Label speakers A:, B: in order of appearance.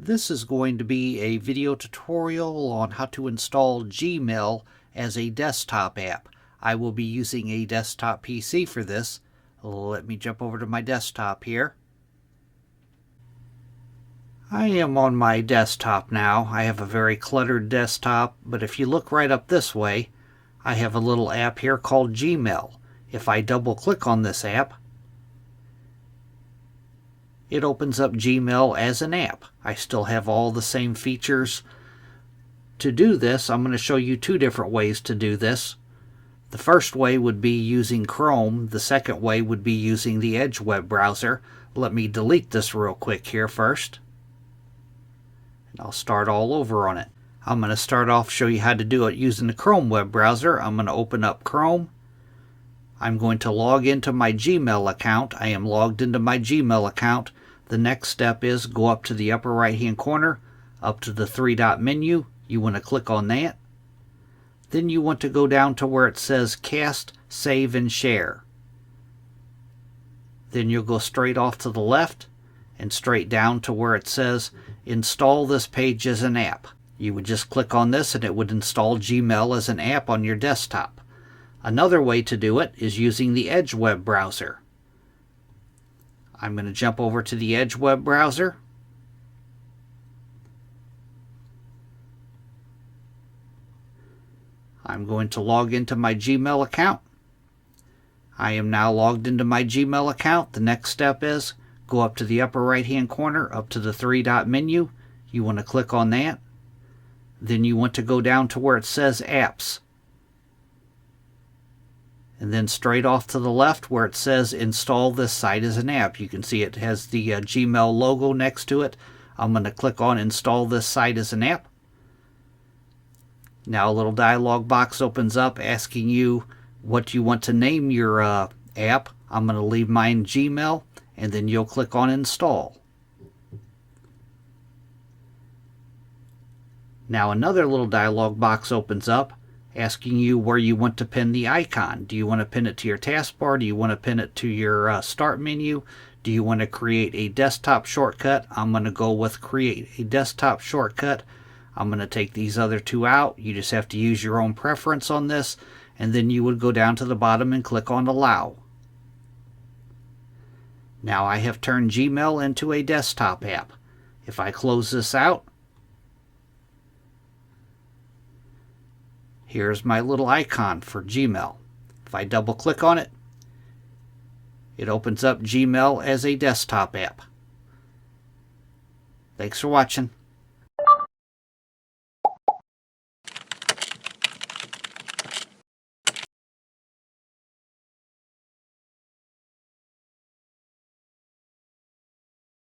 A: This is going to be a video tutorial on how to install Gmail as a desktop app. I will be using a desktop PC for this. Let me jump over to my desktop here. I am on my desktop now. I have a very cluttered desktop, but if you look right up this way, I have a little app here called Gmail. If I double click on this app, it opens up Gmail as an app. I still have all the same features. To do this, I'm going to show you two different ways to do this. The first way would be using Chrome. The second way would be using the Edge web browser. Let me delete this real quick here first. And I'll start all over on it. I'm going to start off show you how to do it using the Chrome web browser. I'm going to open up Chrome. I'm going to log into my Gmail account. I am logged into my Gmail account. The next step is go up to the upper right hand corner, up to the three-dot menu. You want to click on that. Then you want to go down to where it says Cast, Save, and Share. Then you'll go straight off to the left and straight down to where it says Install this page as an app. You would just click on this and it would install Gmail as an app on your desktop. Another way to do it is using the Edge web browser. I'm going to jump over to the Edge web browser. I'm going to log into my Gmail account. I am now logged into my Gmail account. The next step is go up to the upper right hand corner, up to the three-dot menu. You want to click on that. Then you want to go down to where it says Apps. And then straight off to the left where it says Install this site as an app. You can see it has the Gmail logo next to it. I'm going to click on Install this site as an app. Now a little dialog box opens up asking you what you want to name your app. I'm going to leave mine Gmail, and then you'll click on Install. Now another little dialog box opens up asking you where you want to pin the icon. Do you want to pin it to your taskbar? Do you want to pin it to your start menu? Do you want to create a desktop shortcut? I'm going to go with create a desktop shortcut. I'm going to take these other two out. You just have to use your own preference on this, and then you would go down to the bottom and click on allow. Now I have turned Gmail into a desktop app. If I close this out, here's my little icon for Gmail. If I double click on it, it opens up Gmail as a desktop app. Thanks for watching.